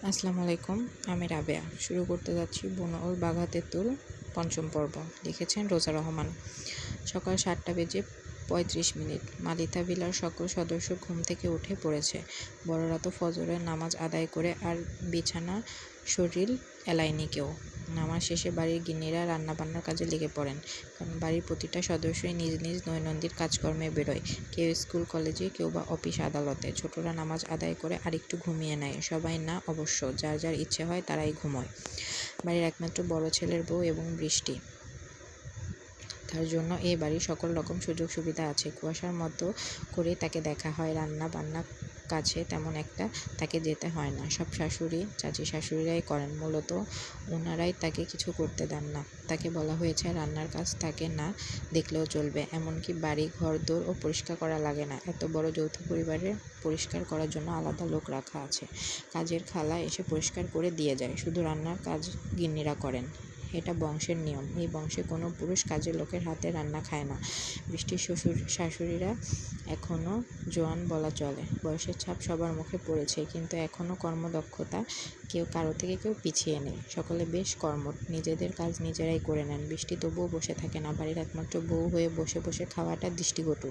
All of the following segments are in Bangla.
আসসালামু আলাইকুম, আমি রাবেয়া। শুরু করতে যাচ্ছি বনউল বাঘা তেঁতুল পঞ্চম পর্ব। লিখেছেন রোজা রহমান। সকাল 7:35 মালিথা ভিলার সকল সদস্য ঘুম থেকে উঠে পড়েছে। বড়রা তো ফজরের নামাজ আদায় করে আর বিছানা শরীর এলায়নি কেউ। নামাজ শেষে বাড়ির গিন্নিরা রান্নাবান্নার কাজে লেগে পড়েন, কারণ বাড়ির প্রতিটা সদস্যই নিজ নিজ দৈনন্দিন কাজকর্মে বেরোয়। কেউ স্কুল কলেজে, কেউ বা অফিস আদালতে। ছোটরা নামাজ আদায় করে আরেকটু ঘুমিয়ে নেয়। সবাই না অবশ্য, যার যার ইচ্ছে হয় তারাই ঘুমোয়। বাড়ির একমাত্র বড় ছেলের বউ এবং বৃষ্টি, তার জন্য এই বাড়ির সকল রকম সুযোগ সুবিধা আছে। কুয়াশার মতো করে তাকে দেখা হয়। রান্না বান্না কাছে তেমন একটা তাকে যেতে হয় না। সব শাশুড়ি চাচি শাশুড়িরাই করেন। মূলত ওনারাই তাকে কিছু করতে দেন না। তাকে বলা হয়েছে রান্নার কাজ তাকে না দেখলেও চলবে, এমনকি বাড়ি ঘর দোরও পরিষ্কার করা লাগে না। এত বড় যৌথ পরিবারে পরিষ্কার করার জন্য আলাদা লোক রাখা আছে। কাজের খালা এসে পরিষ্কার করে দিয়ে যায়, শুধু রান্নার কাজ গিন্নিরা করেন। এটা বংশের নিয়ম। এই বংশে কোনো পুরুষ কাজের লোকের হাতে রান্না খায় না। বৃষ্টির শাশুড়িরা এখনও জোয়ান বলা চলে। বয়সের ছাপ সবার মুখে পড়েছে, কিন্তু এখনও কর্মদক্ষতা কারো থেকে কেউ পিছিয়ে নেই। সকলে বেশ কর্মঠ, নিজেদের কাজ নিজেরাই করে নেন। বৃষ্টি তবুও বসে থাকে না। বাড়ির একমাত্র বউ হয়ে বসে বসে খাওয়াটা দৃষ্টিকটু।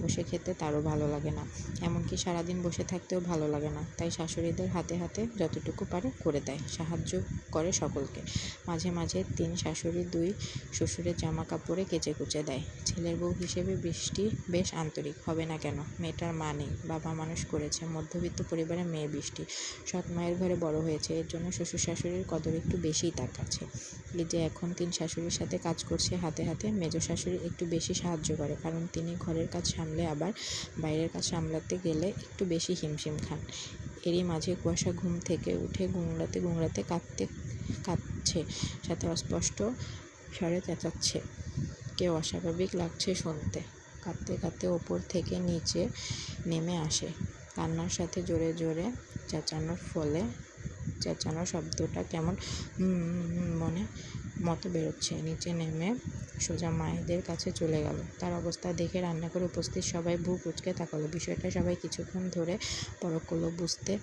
বসে খেতে তারও ভালো লাগে না, এমনকি সারাদিন বসে থাকতেও ভালো লাগে না। তাই শাশুড়িদের হাতে হাতে যতটুকু পারে করে দেয়, সাহায্য করে সকলকে। মাঝে মাঝে 3 শাশুড়ি 2 শ্বশুরের জামা কাপড়ে কেচে কুচে দেয়। ছেলের বউ হিসেবে বৃষ্টি বেশ আন্তরিক, হবে না কেন? মেয়েটার মা নেই, বাবা মানুষ করেছে। মধ্যবিত্ত পরিবারের মেয়ে বৃষ্টি, সৎ মায়ের ঘরে বড় হয়েছে, এর জন্য শ্বশুর শাশুড়ির কদর একটু বেশিই তার কাছে। এই যে এখন 3 শাশুড়ির সাথে কাজ করছে হাতে হাতে। মেজ শাশুড়ি একটু বেশি সাহায্য করে, কারণ তিনি ঘরের কাজ সামলে আবার বাইরের কাজ সামলাতে গেলে একটু বেশি হিমশিম খান। এরই মাঝে কুয়াশা ঘুম থেকে উঠে গুংড়াতে গুংড়াতে কাঁদছে, সাথে অস্পষ্ট স্বরে চেঁচাচ্ছে। কেউ অস্বাভাবিক লাগছে শুনতে। কাঁদতে কাঁদতে ওপর থেকে নিচে নেমে আসে। কান্নার সাথে জোরে জোরে চেঁচানোর ফলে চেঁচানোর শব্দটা কেমন মতো বেরোচ্ছে। নিচে নেমে সোজা মায়েদের কাছে চলে গেল। তার অবস্থা দেখে রান্না করে উপস্থিত সবাই ভ্রু কুঁচকে তাকালো। বিষয়টা সবাই কিছুক্ষণ ধরে পরখ করলো, বুঝতে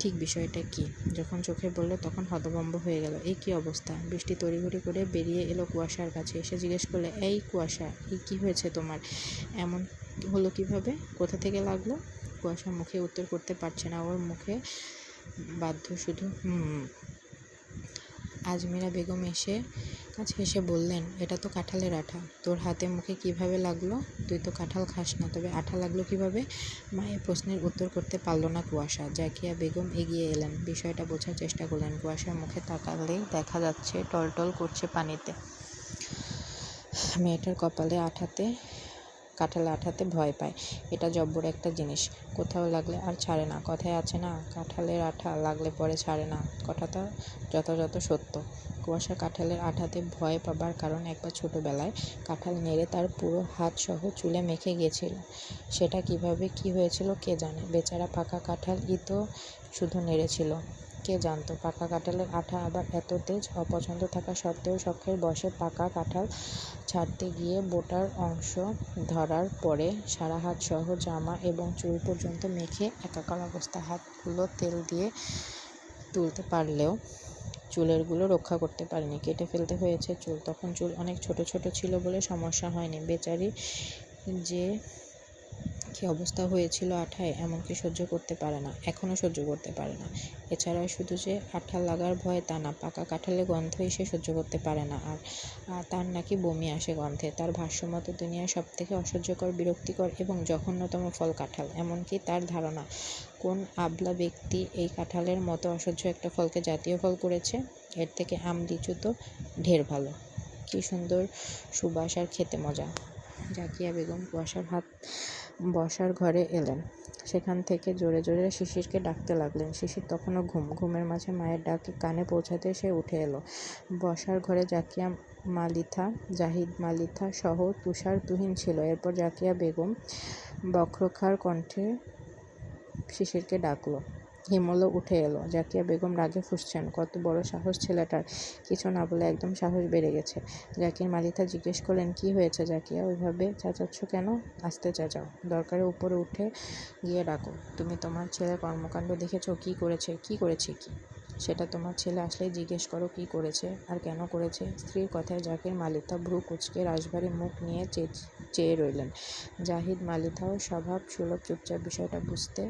ঠিক বিষয়টা কি। যখন চোখে পড়ল তখন হতভম্ব হয়ে গেল। এই কি অবস্থা! বৃষ্টি তড়িঘড়ি করে বেরিয়ে এলো কুয়াশার কাছে। এসে জিজ্ঞেস করলে, এই কুয়াশা, এই কি হয়েছে তোমার? এমন হলো কিভাবে? কোথা থেকে লাগলো? কুয়াশা মুখে উত্তর করতে পারছে না। ওর মুখে বাধ্য শুধু আজমিরা বেগম কাছে এসে বললেন, এটা তো কাঁঠালের আঠা। তোর হাতে মুখে কিভাবে লাগলো? তুই তো কাঁঠাল খাস না, তবে আঠা লাগলো কিভাবে? মায়ের প্রশ্নের উত্তর করতে পারল না কুয়াশা। জাকিয়া বেগম এগিয়ে এলেন, বিষয়টা বোঝার চেষ্টা করলেন। কুয়াশার মুখে তাকালেই দেখা যাচ্ছে টলটল করছে পানিতে। মেয়েটার কপালে কাঁঠালে আঠাতে ভয় পায়। এটা জব্বর একটা জিনিস, কোথাও লাগলে আর ছাড়ে না। কথায় আছে না, কাঁঠালের আঠা লাগলে পরে ছাড়ে না। কথাটা যথাযথ সত্য। কুয়াশা কাঁঠালের আঠাতে ভয় পাবার কারণ, একবার ছোটবেলায় কাঁঠাল নেড়ে তার পুরো হাত সহ চুলে মেখে গেছিল। সেটা কিভাবে কি হয়েছিল কে জানে। বেচারা পাকা কাঁঠালই তো শুধু নেড়েছিল। কে জানতো পাকা কাঁঠালের আঠা আবার এত তেজ। অপছন্দ থাকা সত্ত্বেও শখের বশে পাকা কাঁঠাল ছাড়তে গিয়ে বোটার অংশ ধরার পরে সারা হাত সহ জামা এবং চুল পর্যন্ত মেখে একাকার অবস্থা। হাতগুলো তেল দিয়ে তুলতে পারলেও চুলেরগুলো রক্ষা করতে পারেনি, কেটে ফেলতে হয়েছে চুল। তখন চুল অনেক ছোট ছোট ছিল বলে সমস্যা হয়নি। বেচারি যে কি অবস্থা হয়েছিল আঠায়, এমনকি সহ্য করতে পারে না, এখনও সহ্য করতে পারে না। এছাড়া শুধু যে আঠা লাগার ভয় তা না, পাকা কাঁঠালের গন্ধই সে সহ্য করতে পারে না। আর তার নাকি বমি আসে গন্ধে। তার ভাষ্যমতো দুনিয়ার সবথেকে অসহ্যকর, বিরক্তিকর এবং জঘন্যতম ফল কাঁঠাল। এমনকি তার ধারণা, কোন আবলা ব্যক্তি এই কাঁঠালের মতো অসহ্য একটা ফলকে জাতীয় ফল করেছে। এর থেকে আম লিচু তো ঢের ভালো। কি সুন্দর সুবাস আর খেতে মজা। জাকিয়া বেগম কুয়াশার বসার ঘরে এলেন। সেখান থেকে জোরে জোরে শিশিরকে ডাকতে লাগলেন। শিশির তখনও ঘুমের মাঝে মায়ের ডাক কানে পৌঁছাতে সে উঠে এলো। বসার ঘরে জাকিয়া, মালিথা, জাহিদ, মালিথা সহ তুষার, তুহিন ছিল। এরপর জাকিয়া বেগম বক্রখার কণ্ঠে শিশিরকে ডাকলো। হিমল উঠে এলো। জাকিয়া বেগম রাগে ফুঁসছেন। কত বড় সাহস ছেলেটার! কিছু না বলে একদম সাহস বেড়ে গেছে। জাকির মালিতা জিজ্ঞেস করলেন, কি হয়েছে জাকিয়া? ওইভাবে চেঁচাচ্ছ কেন? আস্তে চেঁচাও, দরকারে উপরে উঠে গিয়ে ডাকো। তুমি তোমার ছেলের কর্মকাণ্ড দেখেছ? কি করেছে? কি করেছে কি? সেটা তোমার ছেলে আসলেই জিজ্ঞেস করো কি করেছে আর কেন করেছে। স্ত্রীর কথায় জাকির মালিতা ভ্রু কুঁচকে রাশভারী মুখ নিয়ে চেয়ে রইলেন। জাহিদ মালিতাও স্বভাব সুলভ চুপচাপ বিষয়টা বুঝতে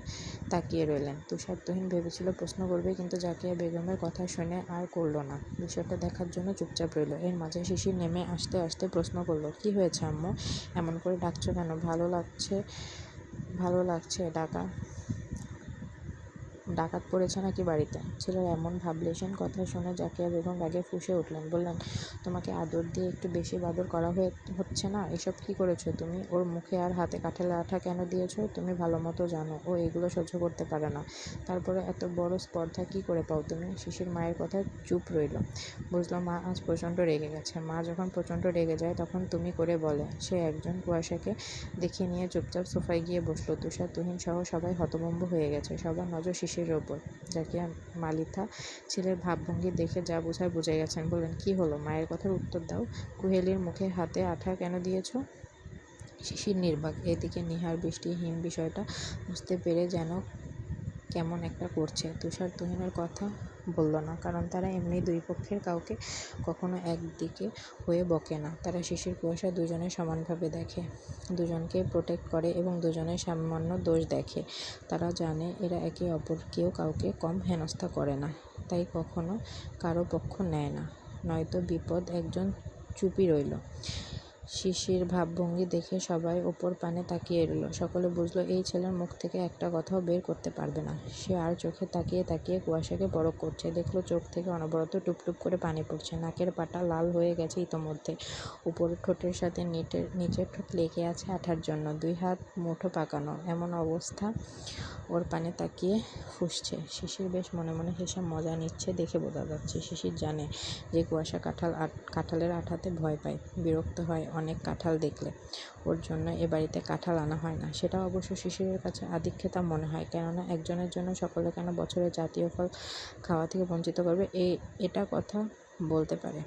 তাকিয়ে রইলেন। তুষার তুহিন ভেবেছিল প্রশ্ন করবে, কিন্তু জাকিয়া বেগমের কথা শুনে আর করল না। বিষয়টা দেখার জন্য চুপচাপ রইল। এর মাঝে শিশির নেমে আসতে আসতে প্রশ্ন করলো, কি হয়েছে আম্মু? এমন করে ডাকছো কেন? ভালো লাগছে ডাকাত পড়েছে নাকি বাড়িতে? ছেলের এমন ভাবলেশীন কথা শুনে জাকিয়া বেগম রাগে ফুঁসে উঠলেন। বললেন, তোমাকে আদর দিয়ে একটু বেশি বাদর করা হচ্ছে না? এসব কি করেছো তুমি? ওর মুখে আর হাতে কাঁঠালের আঠা কেন দিয়েছো? তুমি ভালো মতো জানো ও এগুলো সহ্য করতে পারে না। তারপরে এত বড় স্পর্ধা কি করে পাও তুমি? শিশির মায়ের কথা চুপ রইল। বুঝলো মা আজ প্রচণ্ড রেগে গেছে। মা যখন প্রচণ্ড রেগে যায় তখন তুমি করে বলে। সে একজন কুয়াশাকে দেখিয়ে নিয়ে চুপচাপ সোফায় গিয়ে বসলো। তুষার তুহিন সহ সবাই হতভম্ব হয়ে গেছে। সবার নজর শিশিরের ওপর। জাকিয়া মালিতা ছেলের ভাবভঙ্গি দেখে যা বোঝার বুঝে গেছেন। বললেন, কি হলো? মায়ের কথার উত্তর দাও। কুহেলির মুখে হাতে আঠা কেন দিয়েছো? শিশির নির্বাক। এদিকে নিহার বৃষ্টি হিম বিষয়টা বুঝতে পেরে যেন কেমন একটা করছে। তুষার তুহিনের কথা বলল না, কারণ তারা এমনি দুই পক্ষের কাউকে কখনো একদিকে হয়ে বকে না। তারা শিশির কুয়াশা দুজনে সমানভাবে দেখে, দুজনকে প্রোটেক্ট করে এবং দুজনের সামান্য দোষ দেখে। তারা জানে এরা একে অপরকেও কাউকে কম হেনস্থা করে না, তাই কখনো কারো পক্ষ নেয় না। নয়তো বিপদ। একজন চুপই রইল। শিশির ভাবভঙ্গি দেখে সবাই ওপর পানে তাকিয়ে রইল। সকলে বুঝলো এই ছেলের মুখ থেকে একটা কথাও বের করতে পারবে না। সে আর চোখে তাকিয়ে তাকিয়ে কুয়াশাকে পরখ করছে। দেখলো চোখ থেকে অনবরত টুপটুপ করে পানি পড়ছে। নাকের পাটা লাল হয়ে গেছে ইতোমধ্যে। উপরের ঠোঁটের সাথে নিচের ঠোঁট লেগে আছে আঠার জন্য। দুই হাত মুঠো পাকানো। এমন অবস্থা ওর পানে তাকিয়ে ফুঁসছে। শিশির বেশ মনে মনে হেসে মজা নিচ্ছে দেখে বোঝা যাচ্ছে। শিশির জানে যে কুয়াশা কাঁঠালের আঠাতে ভয় পায়, বিরক্ত হয় অনেক কাঁঠাল দেখলে। ওর জন্য এ বাড়িতে কাঁঠাল আনা হয় না। সেটা অবশ্য শিশিরের কাছে আদিক্ষেতা মনে হয়। কেননা একজনের জন্য সকলে কেন বছরের জাতীয় ফল খাওয়া থেকে বঞ্চিত করবে, এটা কথা বলতে পারে।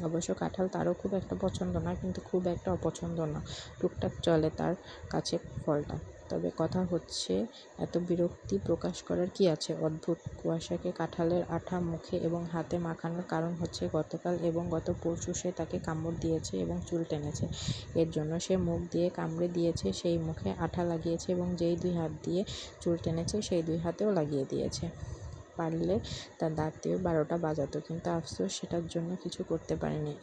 অবশ্য কাঁঠাল তারও খুব একটা পছন্দ না, কিন্তু খুব একটা অপছন্দ না। টুকটাক চলে তার কাছে ফলটা। তবে কথা হচ্ছে, এত বিরক্তি প্রকাশ করার কি আছে? অদ্ভুত। কুয়াশাকে কাঁঠালের আঠা মুখে এবং হাতে মাখানোর কারণ হচ্ছে গতকাল এবং গত পরশু সে তাকে কামড় দিয়েছে এবং চুল টেনেছে। এর জন্য সে মুখ দিয়ে কামড়ে দিয়েছে, সেই মুখে আঠা লাগিয়েছে এবং যেই দুই হাত দিয়ে চুল টেনেছে সেই দুই হাতেও লাগিয়ে দিয়েছে। পারলে তার দাঁত দিয়ে 12টা বাজাতো, কিন্তু আফসোস সেটার জন্য কিছু করতে পারেনি।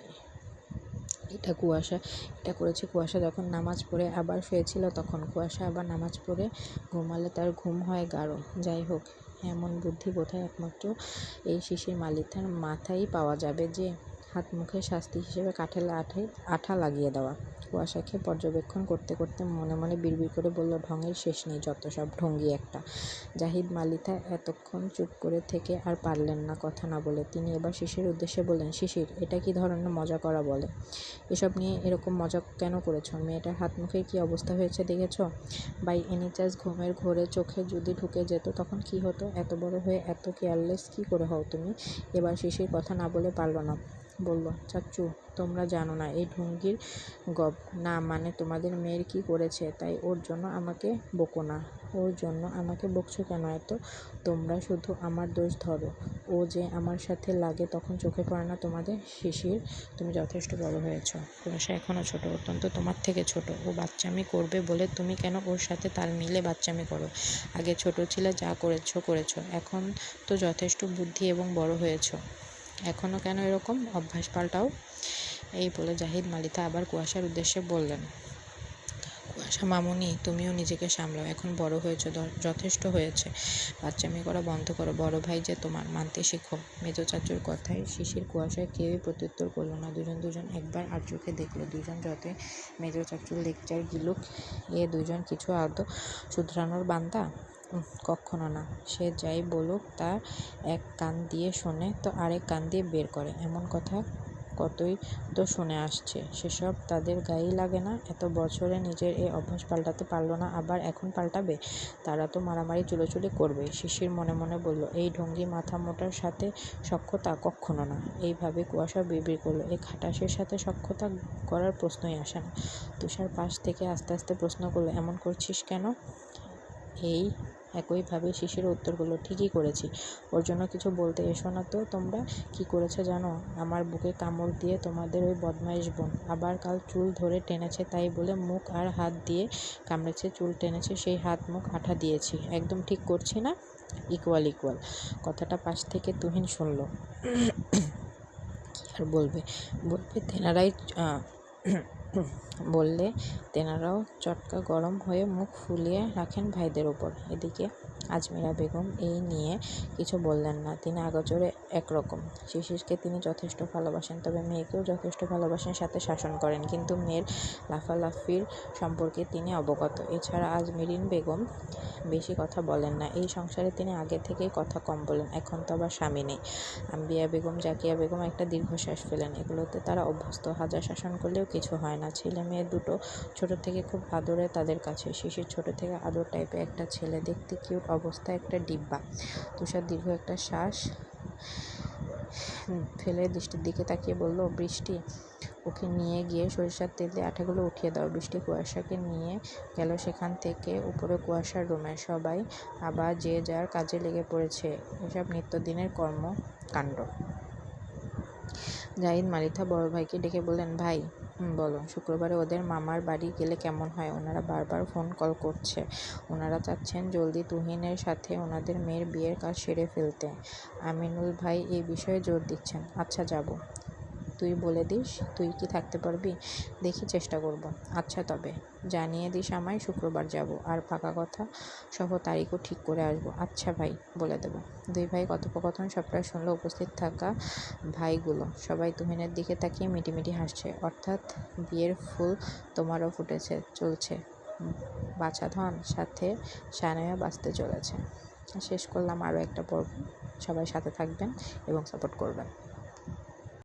এটা করেছে কুয়াশা যখন নামাজ পড়ে আবার শুয়েছিল তখন। কুয়াশা আবার নামাজ পড়ে ঘুমালে তার ঘুম হয় গাঢ়। যাই হোক, এমন বুদ্ধি বোধহয় একমাত্র এই শিশির মালিতার মাথায় পাওয়া যাবে যে হাত মুখের শাস্তি হিসেবে কাঁঠালের আঠা লাগিয়ে দেওয়া। কুয়াশাকে পর্যবেক্ষণ করতে করতে মনে মনে বিড়বিড় করে বলল, ঢঙের শেষ নেই, যত সব ঢঙ্গি একটা। জাহিদ মালিতা এতক্ষণ চুপ করে থেকে আর পারলেন না কথা না বলে। তিনি এবার শিশির উদ্দেশ্যে বললেন, শিশির, এটা কি ধরনের মজা করা বলে? এসব নিয়ে এরকম মজা কেন করেছো? মেয়েটার হাত মুখের কি অবস্থা হয়েছে দেখেছ? বাই এনি চান্স ঘুমের ঘোরে চোখে যদি ঢুকে যেত তখন কি হতো? এত বড় হয়ে এত কেয়ারলেস কি করে হও তুমি? এবার শিশির কথা না বলে পারল না। বলল, চাচ্চু, তোমরা জানো না এই ঢঙ্গির গব না, মানে তোমাদের মেয়ের কি করেছে তাই ওর জন্য আমাকে বকো না। ওর জন্য আমাকে বকছো কেন এত? তোমরা শুধু আমার দোষ ধরো। ও যে আমার সাথে লাগে তখন চোখে পড়ে না তোমাদের? শিশির, তুমি যথেষ্ট বড় হয়েছ। কুয়াশা এখনও ছোট, অত্যন্ত তোমার থেকে ছোট। ও বাচ্চামি করবে বলে তুমি কেন ওর সাথে তাল মিলে বাচ্চামি করো? আগে ছোট ছিলে, যা করেছো। এখন তো যথেষ্ট বুদ্ধি এবং বড় হয়েছ। এখনও কেন এরকম অভ্যাস পাল্টাও? এই বলে জাহিদ মালিতা আবার কুয়াশার উদ্দেশ্যে বললেন, কুয়াশা মামুনি, তুমিও নিজেকে সামলাও। এখন বড় হয়েছ, যথেষ্ট হয়েছে। বাচ্চামি করা বন্ধ করো। বড় ভাই যে তোমার, মানতে শেখো। মেজো চাচুর কথায় শিশির কুয়াশায় কেউই প্রত্যুত্তর করল না। দুজন একবার আর চোখে দেখলো। দুজন যতই মেজো চাচুর লেকচার গিলুক, এ দুজন কিছু আদৌ শুধরানোর বান্দা? কক্ষনো না। সে যাই বলুক তা এক কান দিয়ে শোনে তো আরেক কান দিয়ে বের করে। এমন কথা কতই তো শুনে আসছে, সেসব তাদের গায়েই লাগে না। এত বছরে নিজের এই অভ্যাস পাল্টাতে পারলো না, আবার এখন পাল্টাবে? তারা তো মারামারি চুলোচুলি করবে। শিশির মনে মনে বলল, এই ঢঙ্গি মাথা মোটার সাথে সখ্যতা কক্ষনো না। এইভাবে কুয়াশা বিড়বিড় করলো, এই খাটাসের সাথে সখ্যতা করার প্রশ্নই আসে না। তুষার পাশ থেকে আস্তে আস্তে প্রশ্ন করলো, এমন করছিস কেন? এই একইভাবে শিশির উত্তর করলো, ঠিকই করেছি। ওর জন্য কিছু বলতে এসো না তো। তোমরা কি করেছে জানো? আমার বুকে কামড় দিয়ে তোমাদের ওই বদমাইশ বোন। আবার কাল চুল ধরে টেনেছে তাই বলে মুখ আর হাত দিয়ে কামড়েছে, চুল টেনেছে, সেই হাত মুখ আঠা দিয়েছি। একদম ঠিক করছি না? Equal equal. কথাটা পাশ থেকে তুহিন শুনল। কি আর বলবে, তেনারাই বললে তেনারাও চটকা গরম হয়ে মুখ ফুলিয়ে রাখেন ভাইদের ওপর। এদিকে আজমিরা বেগম এই নিয়ে কিছু বললেন না। তিনি আগোচরে একরকম। শিশিরকে তিনি যথেষ্ট ভালোবাসেন, তবে মেয়েকেও যথেষ্ট ভালোবাসেন, সাথে শাসন করেন। কিন্তু মেয়ের লাফালাফির সম্পর্কে তিনি অবগত। এছাড়া আজমিরিন বেগম বেশি কথা বলেন না। এই সংসারে তিনি আগে থেকেই কথা কম বলেন। এখন তো আবার স্বামী নেই। আম্বিয়া বেগম, জাকিয়া বেগম একটা দীর্ঘশ্বাস ফেলেন। এগুলোতে তারা অভ্যস্ত। হাজার শাসন করলেও কিছু হয় না। ছেলে মেয়ে দুটো ছোট থেকে খুব আদরে তাদের কাছে। শিশির ছোট থেকে আদর টাইপের একটা ছেলে, দেখতে কিউট, অবস্থা একটা ডিব্বা। তুষার দীর্ঘ একটা শ্বাস ফেলে বৃষ্টির দিকে তাকিয়ে বলল, বৃষ্টি, ওকে নিয়ে গিয়ে সরিষার তেল দিয়ে আঠাগুলো উঠিয়ে দাও। বৃষ্টি কুয়াশাকে নিয়ে গেল সেখান থেকে উপরে কুয়াশার রুমে। সবাই আবার যে যার কাজে লেগে পড়েছে। এসব নিত্যদিনের কর্মকাণ্ড। জাহিদ মালিথা বড় ভাইকে ডেকে বললেন, ভাই বলো, শুক্রবারে ওদের মামার বাড়ি গেলে কেমন হয়? ওনারা বারবার ফোন কল করছে। ওনারা চাচ্ছেন জলদি তুহিনের সাথে ওনাদের মেয়ের বিয়ের কাজ সেরে ফেলতে। আমিনুল ভাই এই বিষয়ে জোর দিচ্ছেন। আচ্ছা যাব। তুই বলে দিস, তুই কি থাকতে পারবি? দেখি চেষ্টা করব। আচ্ছা তবে জানিয়ে দিস আমায়, শুক্রবার যাব, আর পাকা কথা সহ তারিখও ঠিক করে আসবো। আচ্ছা ভাই, বলে দেব। দুই ভাই কথোপকথন সবটা শুনলো উপস্থিত থাকা ভাইগুলো। সবাই তুহিনের দিকে তাকিয়ে মিটিমিটি হাসছে। অর্থাৎ বিয়ের ফুল তোমারও ফুটেছে, চলছে বাছাধন, সাথে সায়নেও বাঁচতে চলেছে। শেষ করলাম আরও একটা পর্ব। সবাই সাথে থাকবেন এবং সাপোর্ট করবেন।